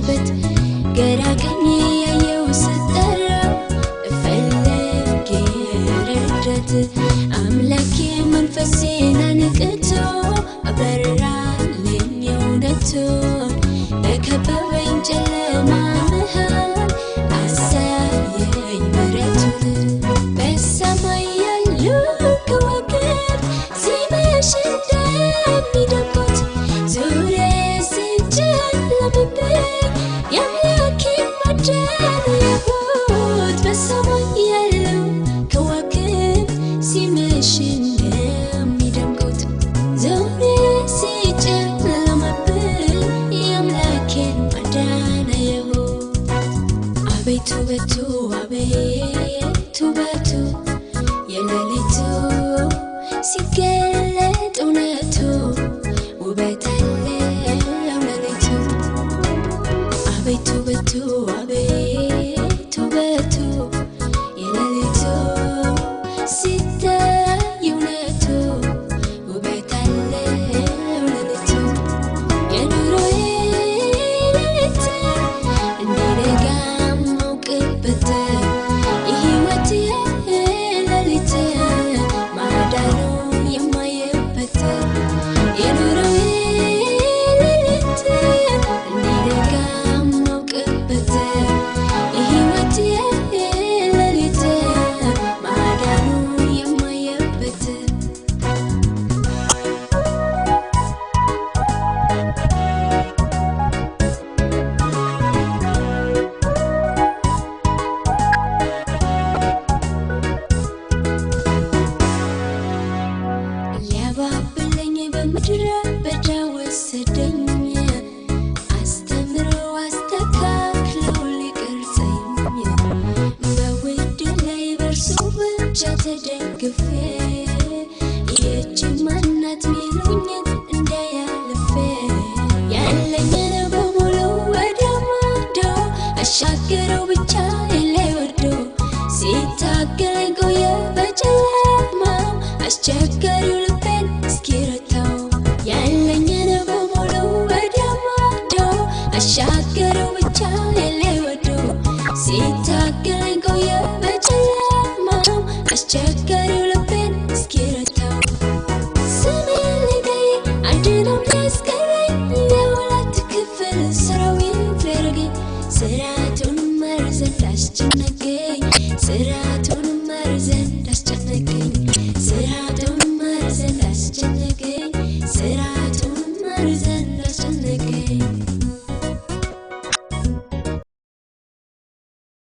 በዛበት ገራገኝ ያየው ስጠራ እፈልግ ረዳት አምላኬ መንፈሴን አንቅቶ አበራልኝ እውነቱን በከበበኝ ጨለማ መሃል አሳየኝ ምሕረቱን በሰማይ ያሉ ከዋክብት ሲመሽ እንደሚደምቁት ዙሪያዬ ሲጨለምብኝ የአምላኬን ማዳን አየሁት በሰማይ ያሉ ከዋክብት ሲመሽ እንደሚደምቁት ዙሪያዬ ሲጨለምብኝ የአምላኬን ማዳን አየሁት አቤቱ ውበቱ አቤቱ ውበቱ የሌሊቱ ሲገለጥ እውነቱ ውበት አለው ሌሊቱ አቤቱ ውበቱ አቤቱ ውበቱ የሌሊቱ ሲታይ እውነቱ ውበት አለው ሌሊቱ የኑሮዬ ሌሊት እንዲነጋ ማውቅበት የሕይወቴ ሌሊት ማዳኑ የማየበት የኑሮዬ ሌሊት እንዲነጋ ማውቅበት የሕይወቴ ሌሊት ማዳኑ የማየበት ሊያባብለኝ በምድረ በዳ ወሰደኝ አስተምሮ አስተካክሎ ሊቀርጸኝ በውድ ላይ በእርሱ ብቻ ተደግፌ ይህች ማናት ሚሉኝን እንዳያልፌ ያለኝን በሙሉ ወደ ማዶ አሻገረው ብቻ ላይ ወርዶ ሲታገለኝ ቆየ በጨለማው አስቸጋሪው ልቤን እስኪረታው ያለኝን በሙሉ ወደ ማዶ አሻገረው ብቻ ላይ ወርዶ ሲታገለኝ ቆየ በጨለማው አስቸጋሪው ልቤን እስኪረታው ስሜን ሊጠይቅ አድነው ሊያስቀረኝ የሁለት ክፍል ሰራዊት ሊያደርገኝ ስርዓቱን እማር ዘንድ አስጨነቀኝ ስርዓቱን እማር ዘንድ አስጨነቀኝ